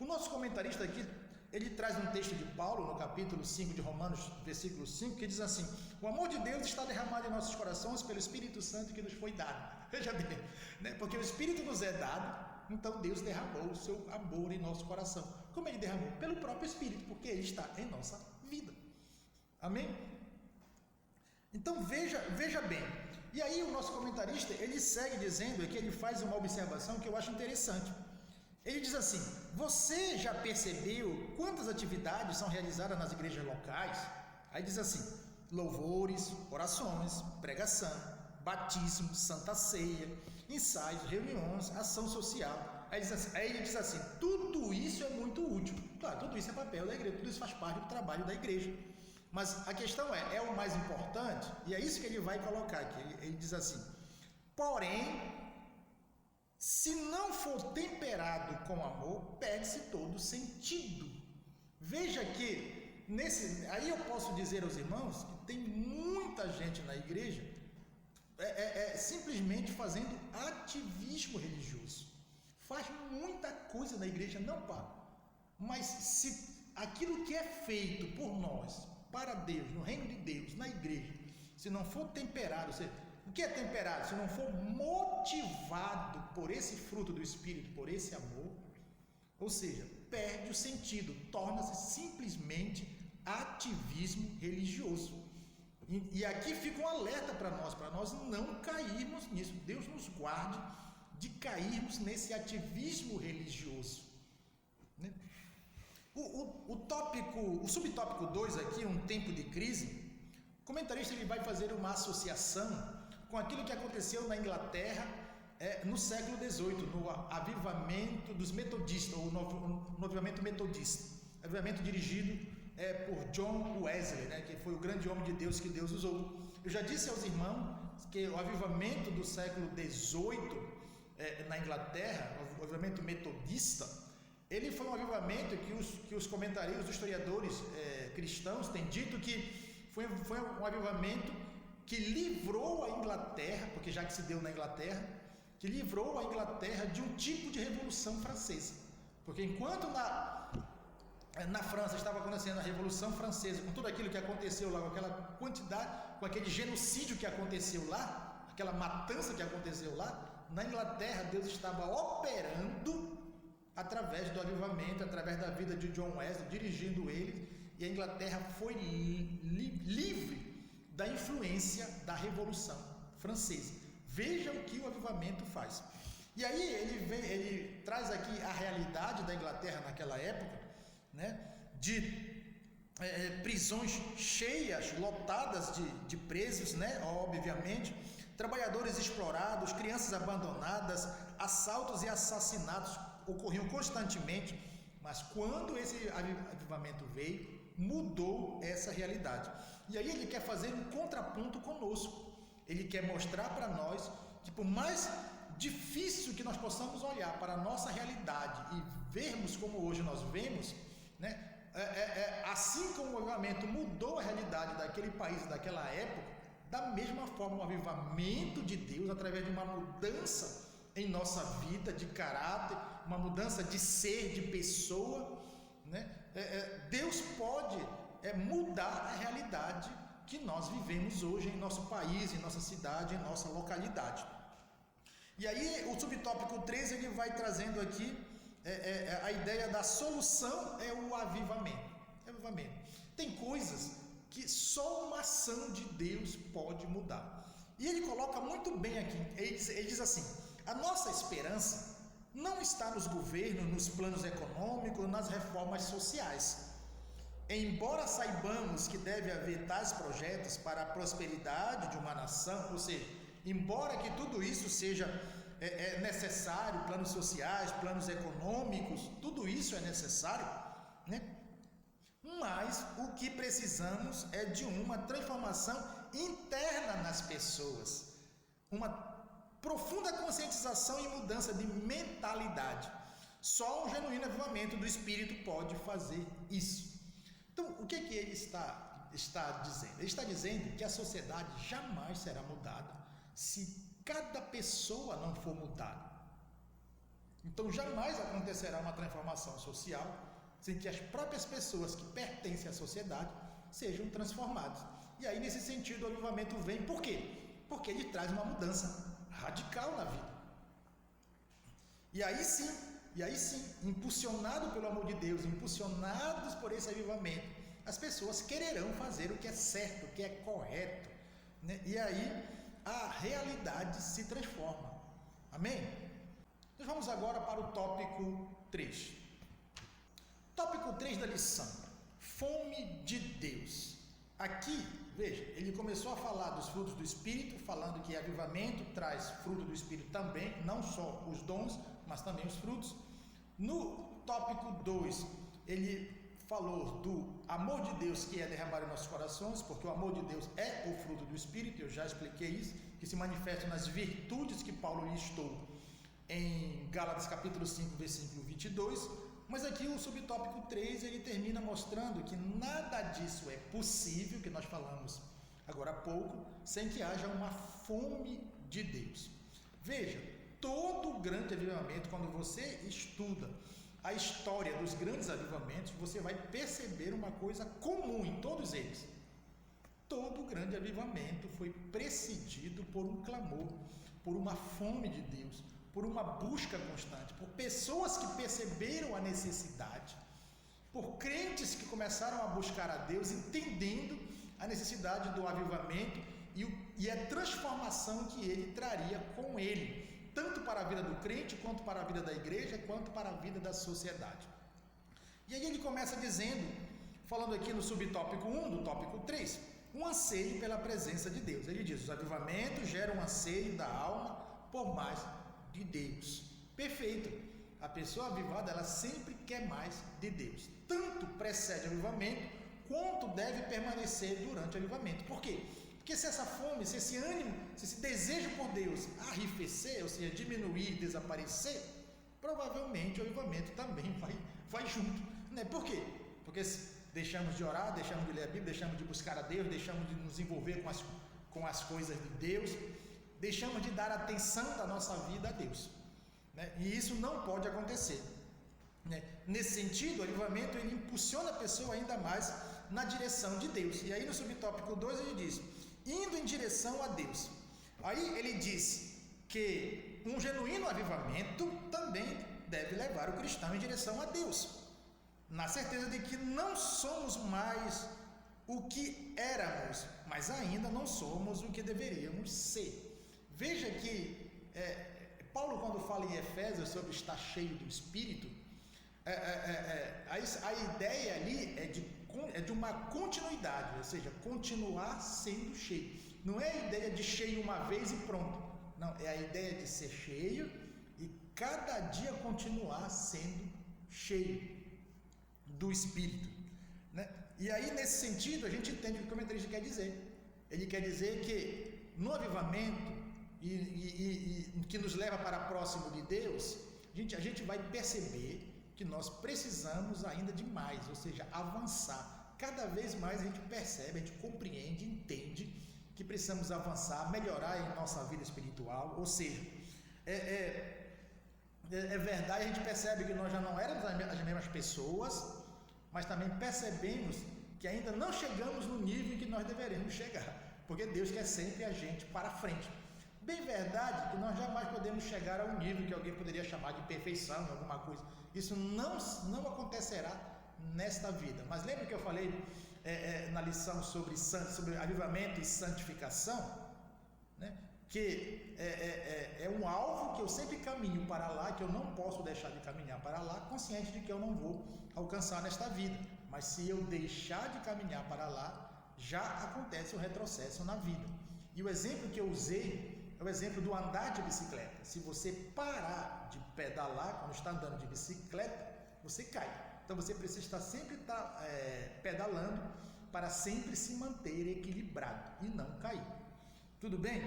O nosso comentarista aqui, ele traz um texto de Paulo, no capítulo 5 de Romanos, versículo 5, que diz assim: o amor de Deus está derramado em nossos corações pelo Espírito Santo que nos foi dado. Veja bem, né? Porque o Espírito nos é dado, então Deus derramou o seu amor em nosso coração. Como ele derramou? Pelo próprio Espírito, porque ele está em nossa vida. Amém? Então veja bem. E aí o nosso comentarista, ele segue dizendo que ele faz uma observação que eu acho interessante. Ele diz assim: você já percebeu quantas atividades são realizadas nas igrejas locais? Aí diz assim: louvores, orações, pregação, batismo, santa ceia, ensaios, reuniões, ação social. Aí ele diz assim: tudo isso é muito útil. Claro, tudo isso é papel da igreja, tudo isso faz parte do trabalho da igreja. Mas a questão é o mais importante? E é isso que ele vai colocar aqui. Ele diz assim: porém, se não for temperado com amor, perde-se todo sentido. Veja que, aí eu posso dizer aos irmãos que tem muita gente na igreja simplesmente fazendo ativismo religioso. Faz muita coisa na igreja, não para. Mas se aquilo que é feito por nós, para Deus, no reino de Deus, na igreja, se não for temperado, ou seja, o que é temperado? Se não for motivado por esse fruto do Espírito, por esse amor, ou seja, perde o sentido, torna-se simplesmente ativismo religioso. E aqui fica um alerta para nós não cairmos nisso. Deus nos guarde de cairmos nesse ativismo religioso, né? O subtópico 2 aqui, um tempo de crise, o comentarista ele vai fazer uma associação com aquilo que aconteceu na Inglaterra no século XVIII, no avivamento dos metodistas, ou no avivamento metodista, avivamento dirigido por John Wesley, né, que foi o grande homem de Deus que Deus usou. Eu já disse aos irmãos que o avivamento do século XVIII na Inglaterra, o avivamento metodista, ele foi um avivamento que os comentaristas, os historiadores cristãos têm dito que foi um avivamento que livrou a Inglaterra, porque já que se deu na Inglaterra, que livrou a Inglaterra de um tipo de revolução francesa. Porque enquanto na França estava acontecendo a Revolução Francesa, com tudo aquilo que aconteceu lá, com aquela quantidade, com aquele genocídio que aconteceu lá, aquela matança que aconteceu lá, na Inglaterra Deus estava operando através do avivamento, através da vida de John Wesley, dirigindo ele, e a Inglaterra foi livre da influência da Revolução Francesa. Veja o que o avivamento faz. E aí ele traz aqui a realidade da Inglaterra naquela época, né, de prisões cheias, lotadas de presos, né, obviamente, trabalhadores explorados, crianças abandonadas, assaltos e assassinatos ocorriam constantemente. Mas quando esse avivamento veio, mudou essa realidade. E aí ele quer fazer um contraponto conosco. Ele quer mostrar para nós que, por mais difícil que nós possamos olhar para a nossa realidade e vermos como hoje nós vemos, né, assim como o avivamento mudou a realidade daquele país, daquela época, da mesma forma o avivamento de Deus, através de uma mudança em nossa vida de caráter, uma mudança de ser, de pessoa, né, Deus pode mudar a realidade que nós vivemos hoje em nosso país, em nossa cidade, em nossa localidade. E aí o subtópico 13 ele vai trazendo aqui a ideia da solução é o avivamento. Tem coisas que só uma ação de Deus pode mudar. E ele coloca muito bem aqui, ele diz assim: a nossa esperança não está nos governos, nos planos econômicos, nas reformas sociais. Embora saibamos que deve haver tais projetos para a prosperidade de uma nação, ou seja, embora que tudo isso seja necessário, planos sociais, planos econômicos, tudo isso é necessário, né? Mas o que precisamos é de uma transformação interna nas pessoas, uma profunda conscientização e mudança de mentalidade. Só um genuíno avivamento do Espírito pode fazer isso. Então, o que ele está dizendo? Ele está dizendo que a sociedade jamais será mudada se cada pessoa não for mudada. Então, jamais acontecerá uma transformação social sem que as próprias pessoas que pertencem à sociedade sejam transformadas. E aí, nesse sentido, o avivamento vem. Por quê? Porque ele traz uma mudança radical na vida. E aí sim, impulsionado pelo amor de Deus, impulsionados por esse avivamento, as pessoas quererão fazer o que é certo, o que é correto, né? E aí a realidade se transforma. Amém? Nós vamos agora para o tópico 3. Tópico 3 da lição: fome de Deus. Aqui, veja, ele começou a falar dos frutos do Espírito, falando que avivamento traz fruto do Espírito também, não só os dons, mas também os frutos. No tópico 2, ele falou do amor de Deus que é derramado em nossos corações, porque o amor de Deus é o fruto do Espírito, eu já expliquei isso, que se manifesta nas virtudes que Paulo listou em Gálatas capítulo 5, versículo 22, mas aqui o subtópico 3, ele termina mostrando que nada disso é possível, que nós falamos agora há pouco, sem que haja uma fome de Deus. Veja, todo grande avivamento, quando você estuda a história dos grandes avivamentos, você vai perceber uma coisa comum em todos eles. Todo grande avivamento foi precedido por um clamor, por uma fome de Deus, por uma busca constante, por pessoas que perceberam a necessidade, por crentes que começaram a buscar a Deus, entendendo a necessidade do avivamento e a transformação que ele traria com ele, tanto para a vida do crente, quanto para a vida da igreja, quanto para a vida da sociedade. E aí ele começa dizendo, falando aqui no subtópico 1 do tópico 3, um anseio pela presença de Deus. Ele diz: os avivamentos geram um anseio da alma por mais de Deus. Perfeito. A pessoa avivada, ela sempre quer mais de Deus. Tanto precede o avivamento, quanto deve permanecer durante o avivamento. Por quê? Porque se essa fome, se esse ânimo, se esse desejo por Deus arrefecer, ou seja, diminuir, desaparecer, provavelmente o avivamento também vai junto, né? Por quê? Porque deixamos de orar, deixamos de ler a Bíblia, deixamos de buscar a Deus, deixamos de nos envolver com as coisas de Deus, deixamos de dar atenção da nossa vida a Deus, né? E isso não pode acontecer, né? Nesse sentido, o avivamento ele impulsiona a pessoa ainda mais na direção de Deus. E aí no subtópico 2 ele diz: indo em direção a Deus. Aí ele diz que um genuíno avivamento também deve levar o cristão em direção a Deus, na certeza de que não somos mais o que éramos, mas ainda não somos o que deveríamos ser. Veja que Paulo, quando fala em Efésios sobre estar cheio do Espírito, a ideia ali é de uma continuidade, ou seja, continuar sendo cheio. Não é a ideia de cheio uma vez e pronto. Não, é a ideia de ser cheio e cada dia continuar sendo cheio do Espírito, né? E aí, nesse sentido, a gente entende o que o comentarista quer dizer. Ele quer dizer que no avivamento e que nos leva para próximo de Deus, a gente vai perceber que nós precisamos ainda de mais, ou seja, avançar. Cada vez mais a gente percebe, a gente compreende, entende que precisamos avançar, melhorar em nossa vida espiritual, ou seja, é verdade, a gente percebe que nós já não éramos as mesmas pessoas, mas também percebemos que ainda não chegamos no nível em que nós deveremos chegar, porque Deus quer sempre a gente para frente. Bem verdade que nós jamais podemos chegar a um nível que alguém poderia chamar de perfeição, alguma coisa. Isso não acontecerá nesta vida. Mas lembra que eu falei na lição sobre avivamento e santificação, né? Que é um alvo que eu sempre caminho para lá, que eu não posso deixar de caminhar para lá, consciente de que eu não vou alcançar nesta vida. Mas se eu deixar de caminhar para lá, já acontece o retrocesso na vida. E o exemplo que eu usei é o exemplo do andar de bicicleta. Se você parar de pedalar quando está andando de bicicleta, você cai. Então você precisa estar sempre pedalando para sempre se manter equilibrado e não cair. Tudo bem?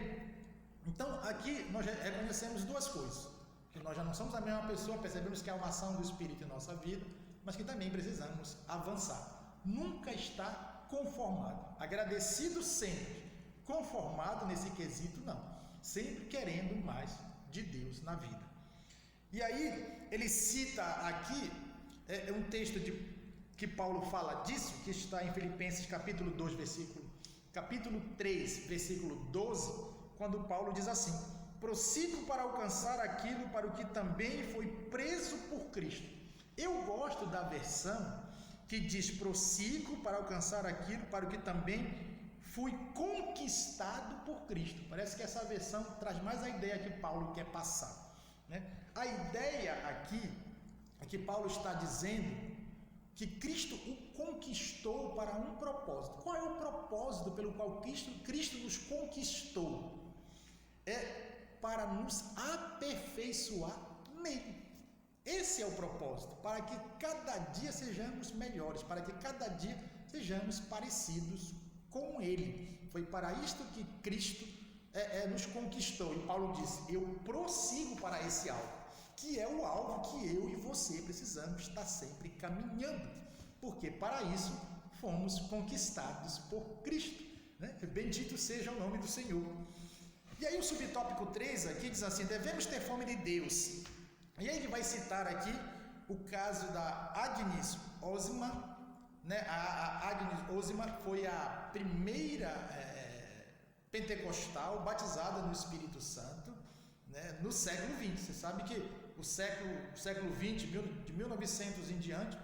Então aqui nós reconhecemos duas coisas: que nós já não somos a mesma pessoa, percebemos que há uma ação do Espírito em nossa vida, mas que também precisamos avançar. Nunca está conformado, agradecido sempre, conformado nesse quesito não, sempre querendo mais de Deus na vida. E aí ele cita aqui um texto que Paulo fala disso, que está em Filipenses capítulo 3, versículo 12, quando Paulo diz assim: prossigo para alcançar aquilo para o que também foi preso por Cristo. Eu gosto da versão que diz prossigo para alcançar aquilo para o que também fui conquistado por Cristo. Parece que essa versão traz mais a ideia que Paulo quer passar, né? A ideia aqui é que Paulo está dizendo que Cristo o conquistou para um propósito. Qual é o propósito pelo qual Cristo nos conquistou? É para nos aperfeiçoar nele. Esse é o propósito, para que cada dia sejamos melhores, para que cada dia sejamos parecidos com Ele. Foi para isto que Cristo nos conquistou. E Paulo disse: eu prossigo para esse alvo, que é o alvo que eu e você precisamos estar sempre caminhando, porque para isso fomos conquistados por Cristo, né? Bendito seja o nome do Senhor. E aí o subtópico 3 aqui diz assim: devemos ter fome de Deus. E aí ele vai citar aqui o caso da Agnes Ozma, né? A Agnes Ozma foi a primeira pentecostal batizada no Espírito Santo, né? No século XX. Você sabe que o século XX, de 1900 em diante,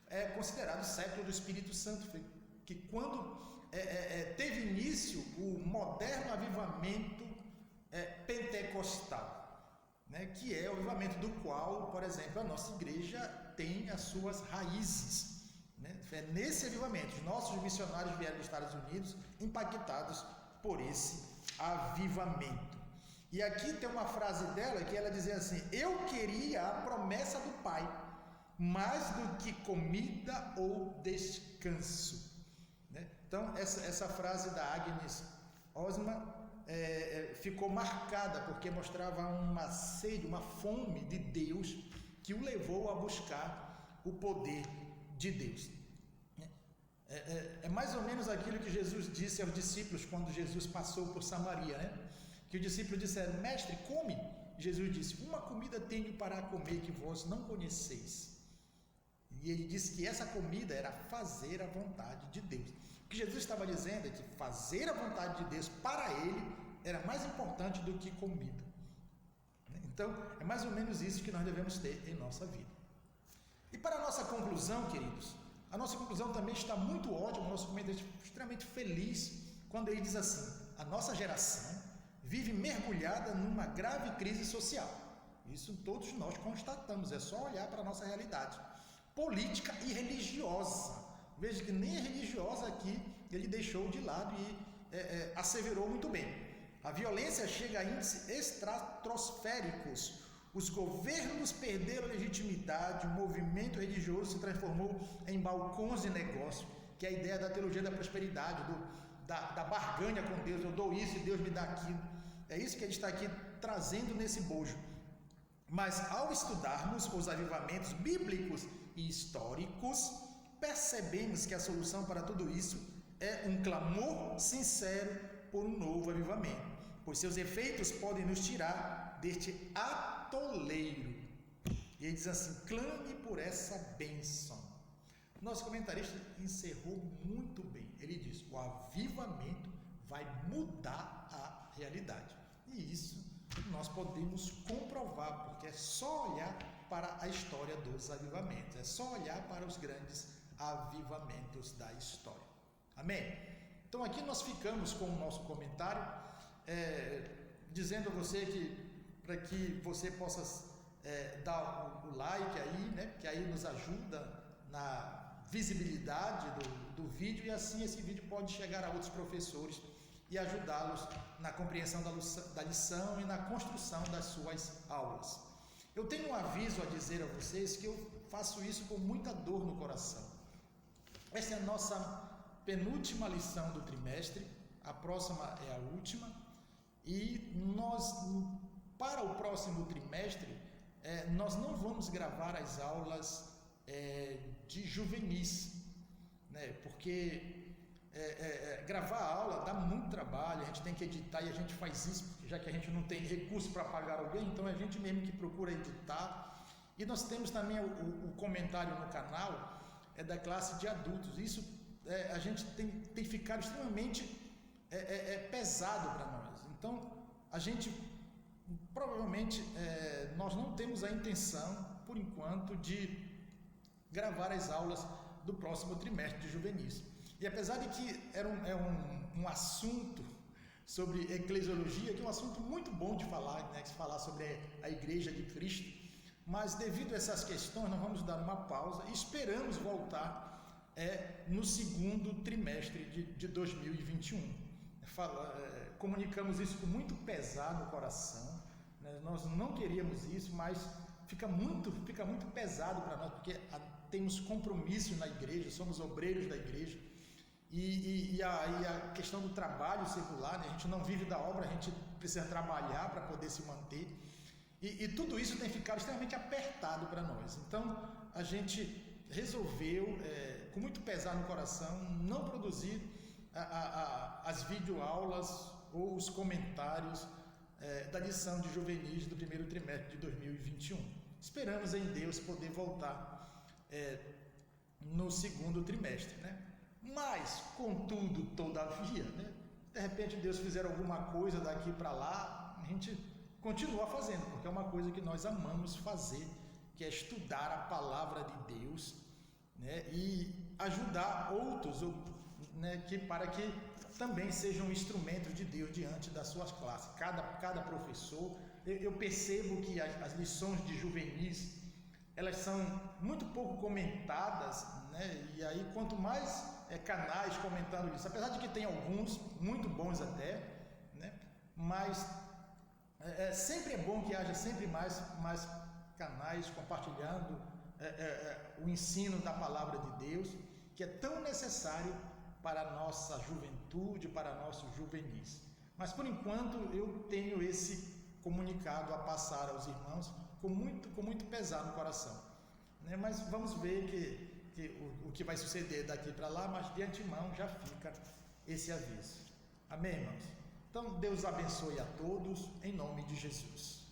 é considerado o século do Espírito Santo, que quando teve início o moderno avivamento pentecostal, né, que é o avivamento do qual, por exemplo, a nossa igreja tem as suas raízes, né? É nesse avivamento, os nossos missionários vieram dos Estados Unidos impactados por esse avivamento. E aqui tem uma frase dela que ela dizia assim: eu queria a promessa do Pai mais do que comida ou descanso, né? Então essa frase da Agnes Ozma ficou marcada porque mostrava uma sede, uma fome de Deus que o levou a buscar o poder de Deus. É mais ou menos aquilo que Jesus disse aos discípulos quando Jesus passou por Samaria, né? Que os discípulos disseram: mestre, come. Jesus disse: uma comida tenho para comer que vós não conheceis. E ele disse que essa comida era fazer a vontade de Deus. O que Jesus estava dizendo é que fazer a vontade de Deus para ele era mais importante do que comida. Então, é mais ou menos isso que nós devemos ter em nossa vida. E para a nossa conclusão, queridos, a nossa conclusão também está muito ótima, o nosso comentário é extremamente feliz, quando ele diz assim: a nossa geração vive mergulhada numa grave crise social. Isso todos nós constatamos, é só olhar para a nossa realidade política e religiosa. Veja que nem a religiosa aqui ele deixou de lado e asseverou muito bem. A violência chega a índices estratosféricos. Os governos perderam a legitimidade, o movimento religioso se transformou em balcões de negócio, que é a ideia da teologia da prosperidade, da barganha com Deus. Eu dou isso e Deus me dá aquilo. É isso que a gente está aqui trazendo nesse bojo. Mas ao estudarmos os avivamentos bíblicos e históricos, percebemos que a solução para tudo isso é um clamor sincero por um novo avivamento, pois seus efeitos podem nos tirar deste atoleiro. E ele diz assim: clame por essa bênção. Nosso comentarista encerrou muito bem. Ele diz: o avivamento vai mudar a realidade. E isso nós podemos comprovar, porque é só olhar para a história dos avivamentos, é só olhar para os grandes avivamentos da história. Amém? Então aqui nós ficamos com o nosso comentário, dizendo a você que para que você possa dar o like aí, né? Que aí nos ajuda na visibilidade do vídeo, e assim esse vídeo pode chegar a outros professores e ajudá-los na compreensão da lição e na construção das suas aulas. Eu tenho um aviso a dizer a vocês que eu faço isso com muita dor no coração. Essa é a nossa penúltima lição do trimestre, a próxima é a última, e nós, para o próximo trimestre, nós não vamos gravar as aulas de juvenis, né? Porque gravar a aula dá muito trabalho, a gente tem que editar, e a gente faz isso, já que a gente não tem recurso para pagar alguém, então é a gente mesmo que procura editar. E nós temos também o comentário no canal, da classe de adultos. Isso a gente tem ficado extremamente pesado para nós. Então, a gente provavelmente nós não temos a intenção, por enquanto, de gravar as aulas do próximo trimestre de juvenis. E apesar de que é um assunto sobre eclesiologia, que é um assunto muito bom de falar, né, que se falar sobre a Igreja de Cristo, mas devido a essas questões nós vamos dar uma pausa e esperamos voltar no segundo trimestre de 2021. Comunicamos isso com muito pesar no coração, né? Nós não queríamos isso, mas fica muito pesado para nós, porque temos compromisso na igreja, somos obreiros da igreja, e a questão do trabalho secular, né? A gente não vive da obra, a gente precisa trabalhar para poder se manter, e tudo isso tem ficado extremamente apertado para nós. Então a gente resolveu, com muito pesar no coração, não produzir as videoaulas ou os comentários da lição de juvenis do primeiro trimestre de 2021. Esperamos em Deus poder voltar no segundo trimestre, né? Mas, contudo, todavia, né? De repente Deus fizer alguma coisa daqui para lá, a gente continua fazendo, porque é uma coisa que nós amamos fazer, que é estudar a palavra de Deus, né? E ajudar outros, né? Para que também sejam instrumentos de Deus diante das suas classes. Cada professor, eu percebo que as lições de juvenis, elas são muito pouco comentadas, né? E aí quanto mais canais comentando isso, apesar de que tem alguns muito bons até, né? Mas sempre é bom que haja sempre mais canais compartilhando o ensino da palavra de Deus, que é tão necessário para a nossa juventude, para nossos juvenis. Mas por enquanto eu tenho esse comunicado a passar aos irmãos com muito pesar no coração, né? Mas vamos ver o que vai suceder daqui para lá, mas de antemão já fica esse aviso. Amém, irmãos? Então Deus abençoe a todos, em nome de Jesus.